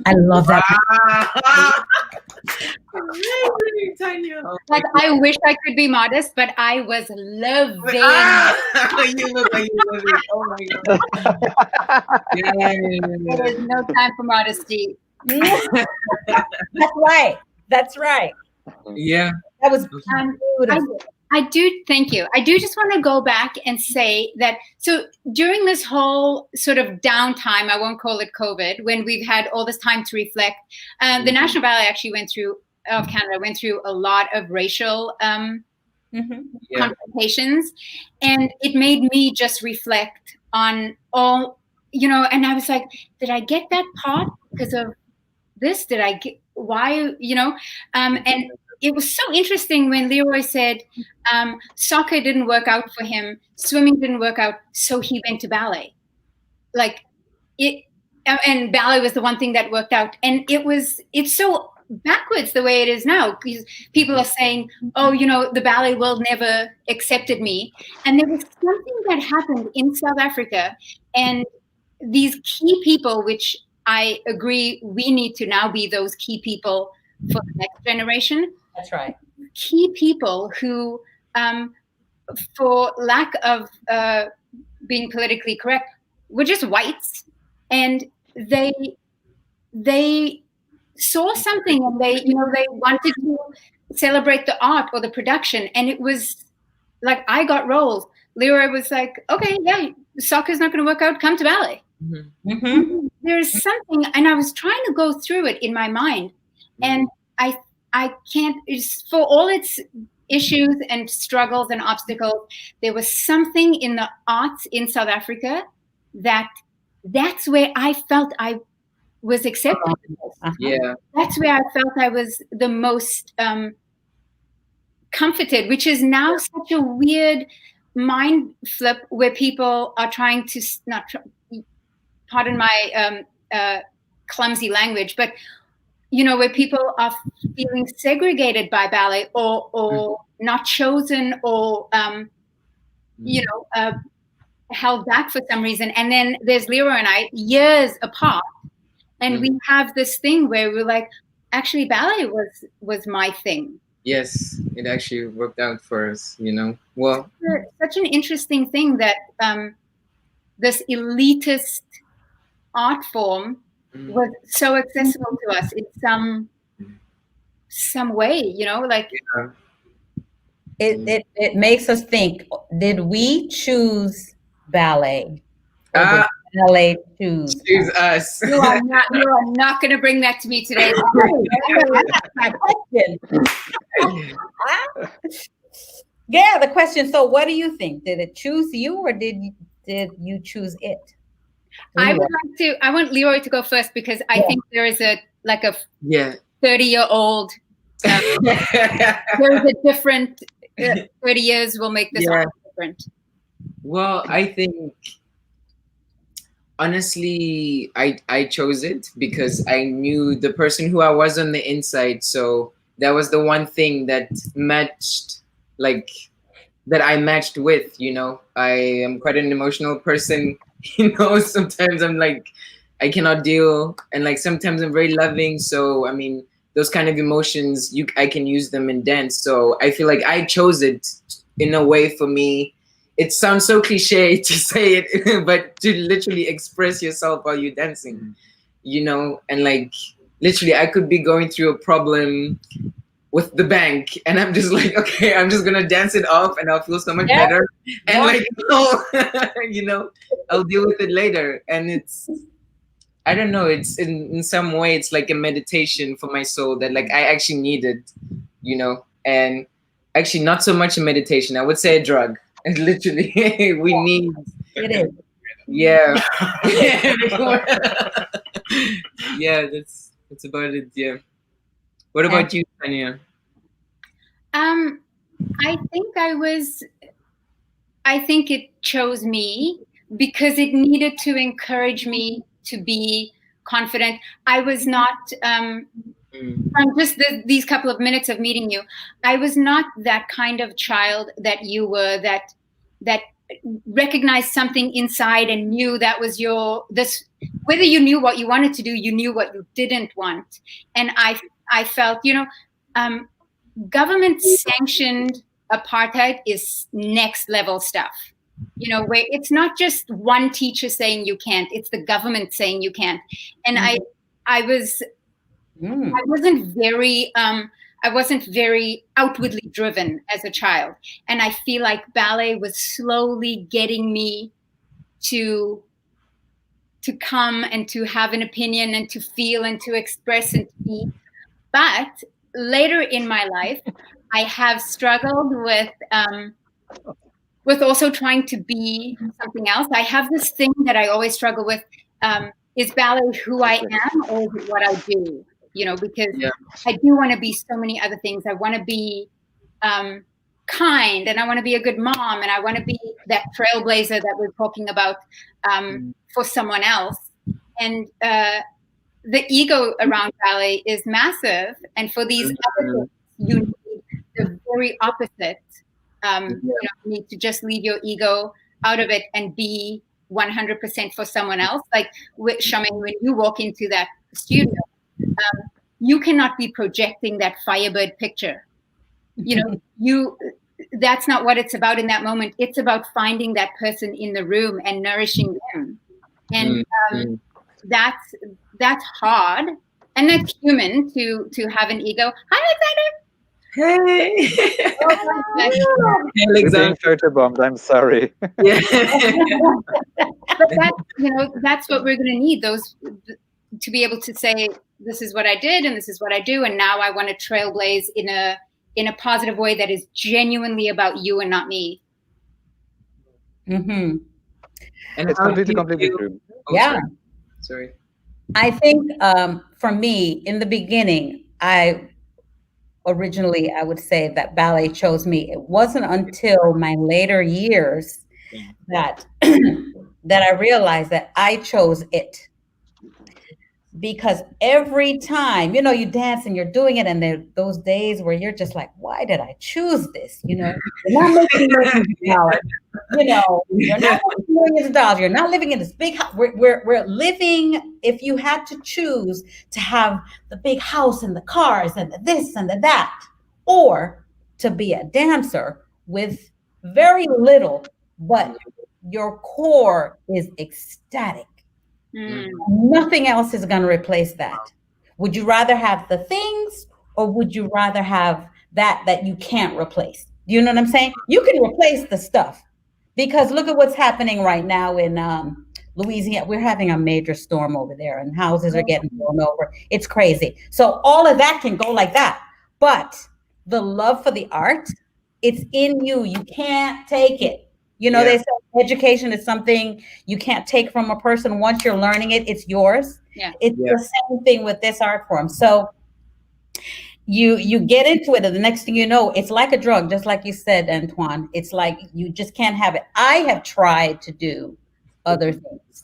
I love that. Tanya. Like, I wish I could be modest, but I was loving. You look like you love it. Oh my god. There is no time for modesty. That's right. That's right. Yeah. That was I, beautiful. I do, thank you. I do just want to go back and say that, so during this whole sort of downtime, I won't call it COVID, when we've had all this time to reflect, the National Ballet actually of Canada went through a lot of racial confrontations, and it made me just reflect on all, and I was like, did I get that part because of this? Did I get, why, and it was so interesting when Leroy said soccer didn't work out for him, swimming didn't work out, so he went to ballet. Like it, and ballet was the one thing that worked out. And it's so backwards the way it is now, because people are saying, oh, the ballet world never accepted me. And there was something that happened in South Africa, and these key people, which I agree we need to now be those key people for the next generation. That's right. Key people who, for lack of being politically correct, were just whites, and they saw something, and they wanted to celebrate the art or the production, and it was like I got roles. Leroy was like, okay, yeah, soccer's not going to work out, come to ballet. There's something, and I was trying to go through it in my mind, and I can't, for all its issues and struggles and obstacles, there was something in the arts in South Africa that's where I felt I was accepted. Yeah. That's where I felt I was the most comforted, which is now such a weird mind flip where people are trying to, pardon my clumsy language, but where people are feeling segregated by ballet or not chosen or, held back for some reason. And then there's Leroy and I, years apart, and we have this thing where we're like, actually ballet was my thing. Yes, it actually worked out for us, Well, such an interesting thing that this elitist art form was so accessible to us in some way, like it makes us think, did we choose ballet? Or did ballet choose us? You are not going to bring that to me today. That's my question. Yeah, the question. So what do you think? Did it choose you, or did you choose it? I want Leroy to go first, because I think there is a 30-year-old. There is a different 30 years will make this all different. Well, I think honestly, I chose it because I knew the person who I was on the inside. So that was the one thing that matched, that I matched with. I am quite an emotional person. Sometimes I'm like, I cannot deal, and sometimes I'm very loving. So I mean, those kind of emotions, I can use them in dance. So I feel like I chose it in a way for me. It sounds so cliche to say it, but to literally express yourself while you're dancing, and literally I could be going through a problem with the bank, and I'm just like, okay, I'm just gonna dance it off, and I'll feel so much better. And I'll deal with it later. And it's, I don't know, it's in some way, it's like a meditation for my soul that I actually needed, and actually not so much a meditation. I would say a drug. And literally, we need. It is. Yeah. Yeah, that's about it. Yeah. What about you, Tanya? I think it chose me because it needed to encourage me to be confident. I was not, from just these couple of minutes of meeting you, I was not that kind of child that you were, that recognized something inside and knew that was whether you knew what you wanted to do, you knew what you didn't want. And I felt, government sanctioned apartheid is next level stuff, where it's not just one teacher saying you can't, it's the government saying you can't. And I wasn't very, very outwardly driven as a child. And I feel like ballet was slowly getting me to come and to have an opinion and to feel and to express and to be. But later in my life, I have struggled with also trying to be something else. I have this thing that I always struggle with. Is ballet who I am, or is it what I do? You know, because I do want to be so many other things. I want to be kind, and I want to be a good mom, and I want to be that trailblazer that we're talking about for someone else. And the ego around ballet is massive. And for these other things, you need the very opposite. You need to just leave your ego out of it and be 100% for someone else. Like with Charmaine, when you walk into that studio, you cannot be projecting that Firebird picture. You know, that's not what it's about in that moment. It's about finding that person in the room and nourishing them. And that's hard, and that's human to have an ego. Hi, Alexander. Hey. We're being photobombed. I'm sorry. Yeah. But that's what we're going to need, those to be able to say, this is what I did and this is what I do, and now I want to trailblaze in a positive way that is genuinely about you and not me. Mm-hmm. And it's completely true. Yeah. Sorry. I think for me, in the beginning, originally I would say that ballet chose me. It wasn't until my later years that I realized that I chose it. Because every time, you dance and you're doing it, and there are those days where you're just like, why did I choose this? You're not making millions of dollars. You're not making millions of dollars. You're not living in this big house. We're living, if you had to choose to have the big house and the cars and the this and the that, or to be a dancer with very little, but your core is ecstatic. Nothing else is going to replace that. Would you rather have the things, or would you rather have that you can't replace? Do you know what I'm saying? You can replace the stuff, because look at what's happening right now in Louisiana. We're having a major storm over there, and houses are getting blown over. It's crazy. So all of that can go like that. But the love for the art, it's in you. You can't take it. They say education is something you can't take from a person. Once you're learning it, it's yours. Yeah. It's the same thing with this art form. So you get into it, and the next thing you know, it's like a drug, just like you said, Antoine. It's like you just can't have it. I have tried to do other things.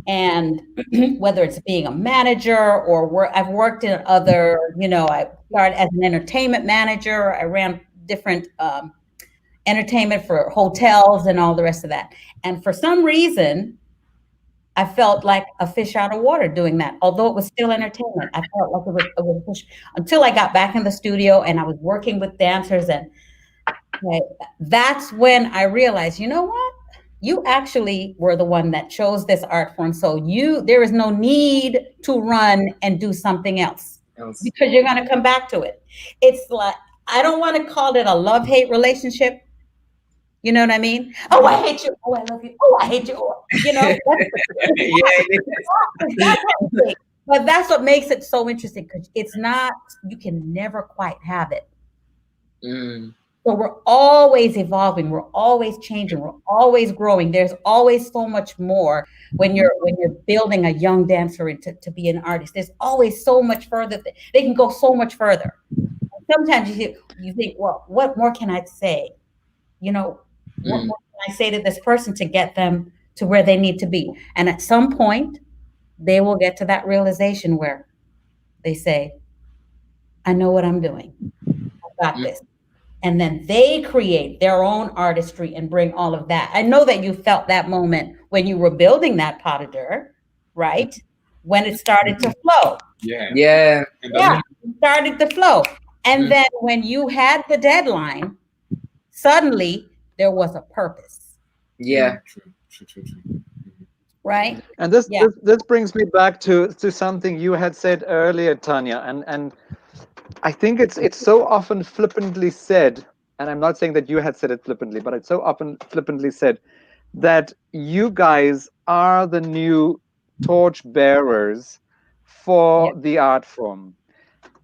And whether it's being a manager or I've worked in other, I started as an entertainment manager. I ran different entertainment for hotels and all the rest of that. And for some reason, I felt like a fish out of water doing that. Although it was still entertainment, I felt like it was a fish until I got back in the studio and I was working with dancers. And that's when I realized, you know what? You actually were the one that chose this art form. So there is no need to run and do something else because you're going to come back to it. It's like, I don't want to call it a love-hate relationship. You know what I mean? Oh, I hate you. Oh, I love you. Oh, I hate you. Oh, But that's what makes it so interesting, because it's not, you can never quite have it. So we're always evolving. We're always changing. We're always growing. There's always so much more when you're building a young dancer to be an artist. There's always so much further. They can go so much further. Sometimes you think, well, what more can I say? What more can I say to this person to get them to where they need to be? And at some point, they will get to that realization where they say, I know what I'm doing. I got this. And then they create their own artistry and bring all of that. I know that you felt that moment when you were building that pas de deux, right? When it started to flow. Yeah. It started to flow. And then when you had the deadline, suddenly there was a purpose. Yeah. True. Right? And this brings me back to something you had said earlier, Tanya, and I think it's so often flippantly said, and I'm not saying that you had said it flippantly, but it's so often flippantly said that you guys are the new torch bearers Yeah. for the art form.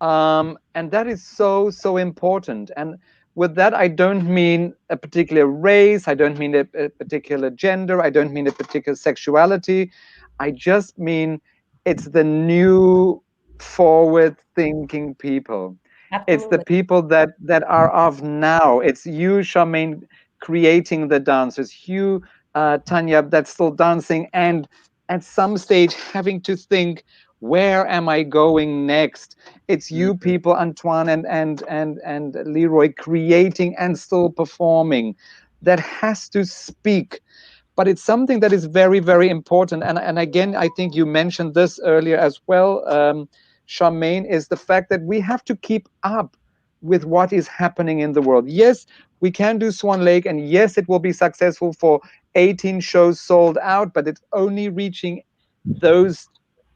And that is so important. And with that, I don't mean a particular race, I don't mean a particular gender, I don't mean a particular sexuality. I just mean it's the new forward thinking people. It's the Absolutely. people that are of now. It's you, Charmaine, creating the dancers, you, Tanya, that's still dancing, and at some stage having to think, where am I going next? It's you Mhm. people, Antoine and Leroy, creating and still performing. That has to speak. But it's something that is very important. And again, I think you mentioned this earlier as well, Charmaine, is the fact that we have to keep up with what is happening in the world. Yes, we can do Swan Lake, and yes, it will be successful for 18 shows sold out, but it's only reaching those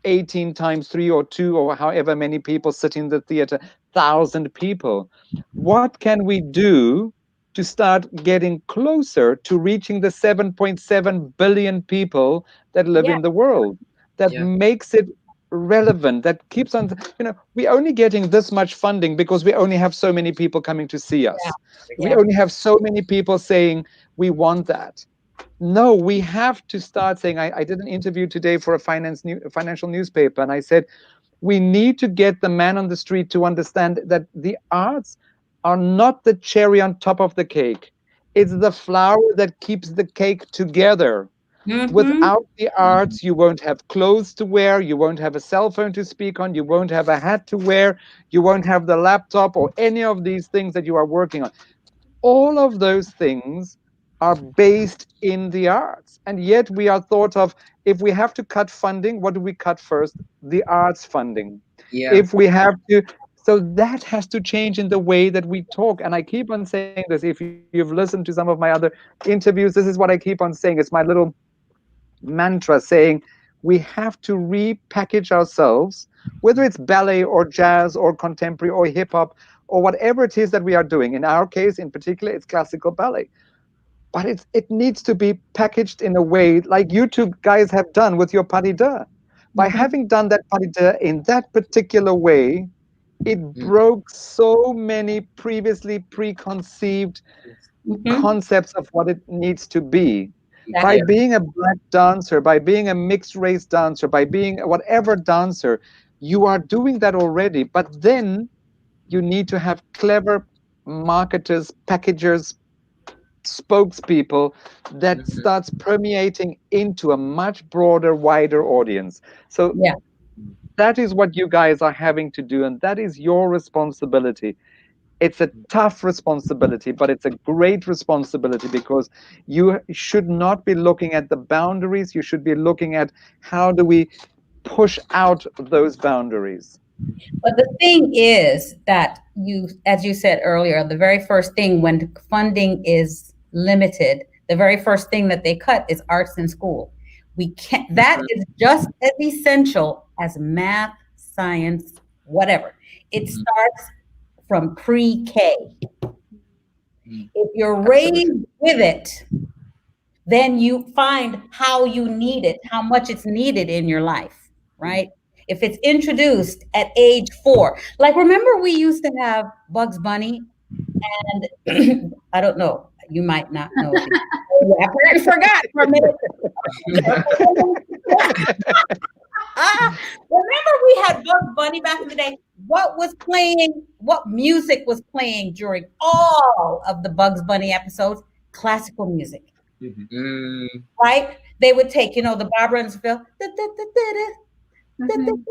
18 times 3 or 2 or however many people sit in the theater, 1,000 people. What can we do to start getting closer to reaching the 7.7 billion people that live Yeah. in the world? That Yeah. makes it relevant, that keeps on, we're only getting this much funding because we only have so many people coming to see us. We Yeah. only have so many people saying we want that. No, we have to start saying, I did an interview today for a financial newspaper, and I said, we need to get the man on the street to understand that the arts are not the cherry on top of the cake. It's the flour that keeps the cake together. Mm-hmm. Without the arts, you won't have clothes to wear, you won't have a cell phone to speak on, you won't have a hat to wear, you won't have the laptop or any of these things that you are working on. All of those things are based in the arts. And yet we are thought of, if we have to cut funding, what do we cut first? The arts funding. Yeah. If we have to, so that has to change in the way that we talk. And I keep on saying this. If you've listened to some of my other interviews, this is what I keep on saying. It's my little mantra, saying we have to repackage ourselves, whether it's ballet or jazz or contemporary or hip hop or whatever it is that we are doing. In our case, in particular, it's classical ballet. But it needs to be packaged in a way like you two guys have done with your pas de deux. By Mm-hmm. having done that pas de deux in that particular way, it Mm. broke so many previously preconceived Mm-hmm. concepts of what it needs to be. By Yeah. Exactly. being a black dancer, by being a mixed race dancer, by being whatever dancer, you are doing that already. But then you need to have clever marketers, packagers, spokespeople that Mhm. starts permeating into a much broader, wider audience. So Yeah. that is what you guys are having to do, and that is your responsibility. It's a tough responsibility, but it's a great responsibility because you should not be looking at the boundaries. You should be looking at how do we push out those boundaries. But the thing is that you, as you said earlier, the very first thing when funding is limited, the very first thing that they cut is arts in school. We can't, that Mhm. is just as essential as math, science, whatever. It Mhm. starts from pre-K. Mhm. If you're Absolutely. raised with it, then you find how you need it, how much it's needed in your life, right? If it's introduced at age 4, like remember we used to have Bugs Bunny, and I don't know, you might not know. I forgot for a minute. Remember we had Bugs Bunny back in the day? What was playing? What music was playing during all of the Bugs Bunny episodes? Classical music, Mm. right? They would take, the Barbara and Seville. Mhm.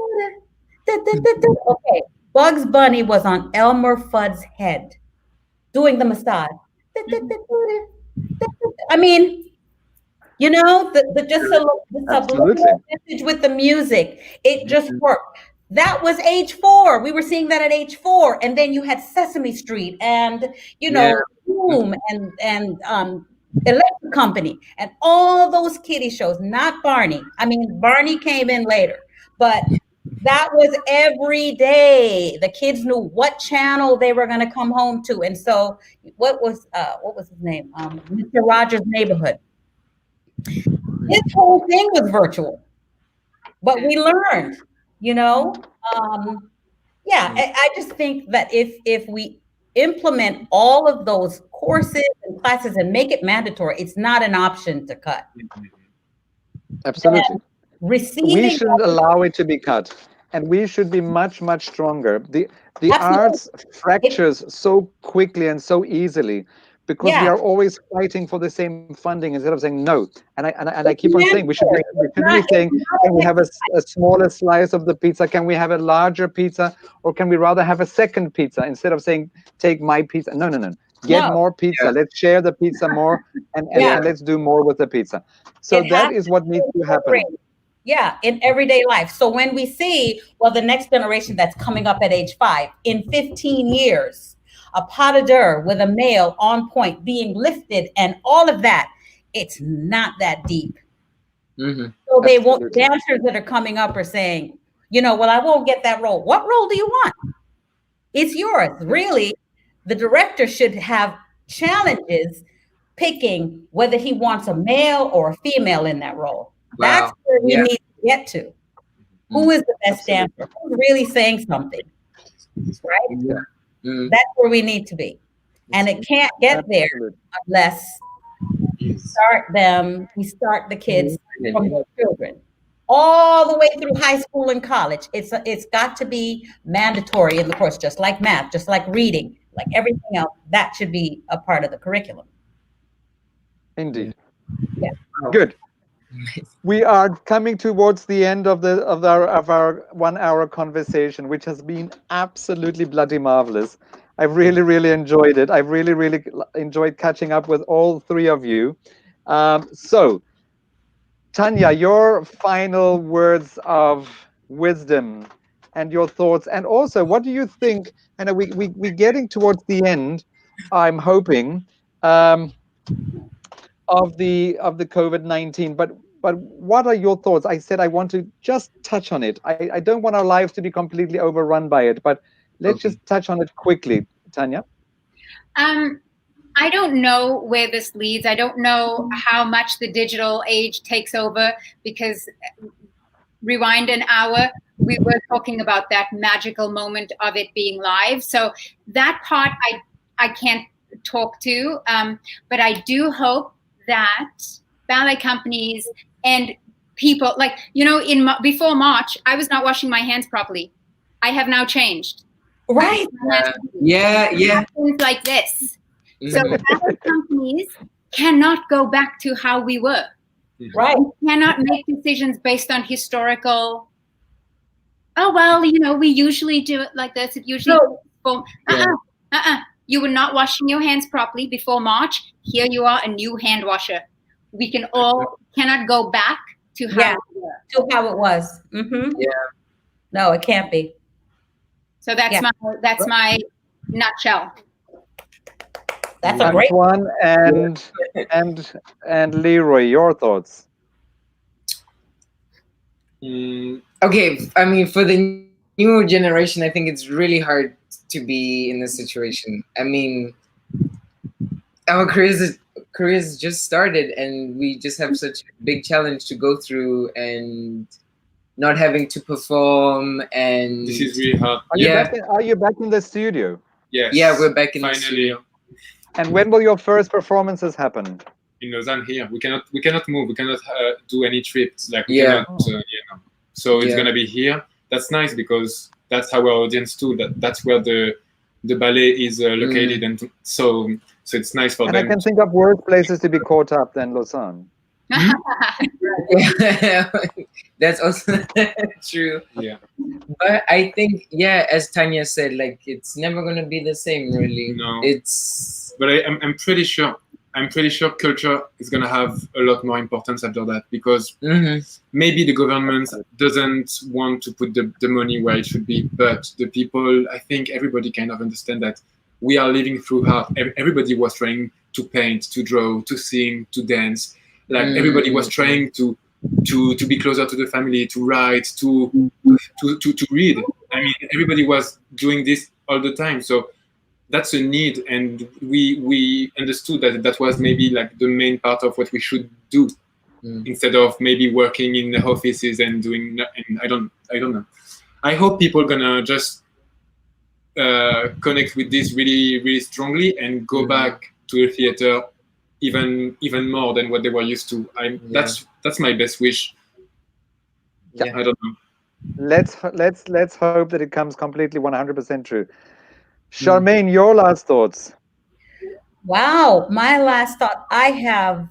Okay, Bugs Bunny was on Elmer Fudd's head doing the massage. Mhm. I mean, the just the Absolutely. subliminal message with the music, it just Mhm. worked. That was age 4. We were seeing that at age 4, and then you had Sesame Street and Yeah. Boom and Electric Company and all those kiddie shows. Not Barney. I mean, Barney came in later, but That was every day. The kids knew what channel they were going to come home to. And so what was his name? Mr. Rogers' Neighborhood. His whole thing was virtual. But we learned, you know. I just think that if we implement all of those courses and classes and make it mandatory, it's not an option to cut. Absolutely. We Receiving shouldn't allow it to be cut, and we should be much, much stronger. The arts fractures so quickly and so easily because we are always fighting for the same funding instead of saying no. And I keep on saying we should be saying, can we have a smaller slice of the pizza? Can we have a larger pizza? Or can we rather have a second pizza instead of saying, take my pizza? No. Get more pizza. Yeah. Let's share the pizza more and let's do more with the pizza. So that is what needs to happen. Yeah, in everyday life. So when we see, the next generation that's coming up at age 5, in 15 years, a pas de deux with a male on point being lifted and all of that, it's not that deep. Mm-hmm. So they won't, dancers that are coming up are saying, I won't get that role. What role do you want? It's yours. Really, the director should have challenges picking whether he wants a male or a female in that role. Wow. That's where we need to get to. Mm-hmm. Who is the best dancer? Who's really saying something? Right? Yeah. Mm-hmm. That's where we need to be. And it can't get there unless we start the kids from their children. All the way through high school and college. It's got to be mandatory in the course, just like math, just like reading, like everything else. That should be a part of the curriculum. Indeed. Yeah. Good. We are coming towards the end of our 1 hour conversation, which has been absolutely bloody marvelous. I really, really enjoyed it. I really, really enjoyed catching up with all three of you. So, Tanya, your final words of wisdom and your thoughts, and also, what do you think? I know we're getting towards the end. I'm hoping. Of the COVID-19, but what are your thoughts? I said I want to just touch on it. I don't want our lives to be completely overrun by it, but let's just touch on it quickly, Tanya. I don't know where this leads. I don't know how much the digital age takes over, because rewind an hour, we were talking about that magical moment of it being live. So that part I can't talk to, but I do hope that ballet companies and people, like, before March, I was not washing my hands properly. I have now changed. Right. Things like this. Mm-hmm. So ballet companies cannot go back to how we were. Right. We cannot make decisions based on historical. We usually do it like this. It usually. You were not washing your hands properly before March. Here you are, a new hand washer. We cannot go back to how it was. Mm-hmm. Yeah. No, it can't be. So that's my nutshell. That's a great one. And Leroy, your thoughts? Okay, I mean, for the newer generation, I think it's really hard to be in this situation. I mean, our careers just started, and we just have such a big challenge to go through, and not having to perform. And this is really hard. Are you back in the studio? Yes. Yeah, we're back in finally. The studio. And when will your first performances happen? In Lausanne here. We cannot move. We cannot do any trips. Like we cannot. So it's gonna be here. That's nice because that's our audience too. That's where the ballet is located, and so it's nice for them. And I can think of worse places to be caught up than Lausanne. That's also true. Yeah. But I think, as Tanya said, like, it's never gonna be the same, really. No. But I'm pretty sure culture is gonna have a lot more importance after that, because maybe the government doesn't want to put the money where it should be, but the people, I think everybody kind of understand that we are living through art. Everybody was trying to paint, to draw, to sing, to dance. Like everybody was trying to to be closer to the family, to write, to read. I mean, everybody was doing this all the time, so that's a need, and we understood that was maybe like the main part of what we should do, instead of maybe working in the offices and doing. And I don't know. I hope people gonna just connect with this really strongly and go back to the theater even more than what they were used to. That's my best wish. Yeah. I don't know. Let's hope that it comes completely 100% true. Charmaine, your last thoughts. Wow, my last thought. I have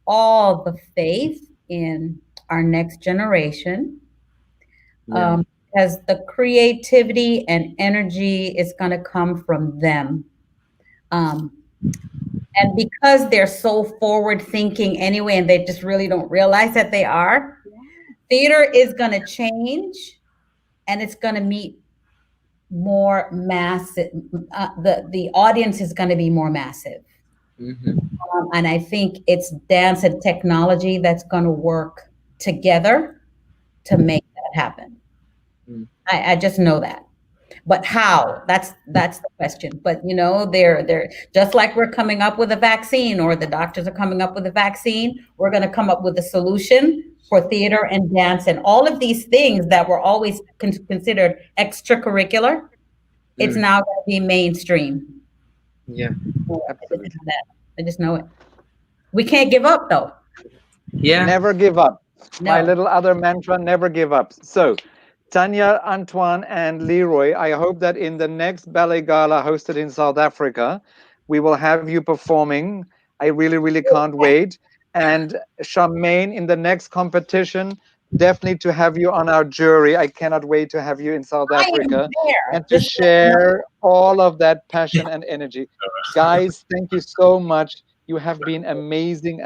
all the faith in our next generation, because the creativity and energy is going to come from them. And because they're so forward thinking anyway, and they just really don't realize that they are, theater is going to change, and it's going to meet more massive. The audience is going to be more massive. And I think it's dance and technology that's going to work together to make that happen. I just know that. But how? That's the question. But they're just like we're coming up with a vaccine, or the doctors are coming up with a vaccine. We're going to come up with a solution for theater and dance and all of these things that were always considered extracurricular. It's now going to be mainstream. Yeah, absolutely. I just know it. We can't give up, though. Yeah, Never give up. No. My little other mantra: never give up. So, Tanya, Antoine, and Leroy, I hope that in the next ballet gala hosted in South Africa, we will have you performing. I really can't wait. And Charmaine, in the next competition, definitely to have you on our jury. I cannot wait to have you in South Africa and to share all of that passion and energy. Guys, thank you so much. You have been amazing.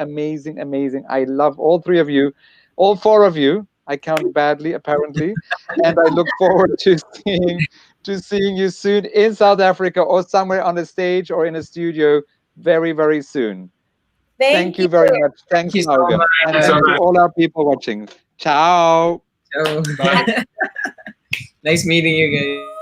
I love all three of you, all four of you. I count badly, apparently. And I look forward to seeing you soon in South Africa, or somewhere on a stage or in a studio very soon. Thank you very much. Thank you, so much. And thank you all our people watching. Ciao. Nice meeting you guys.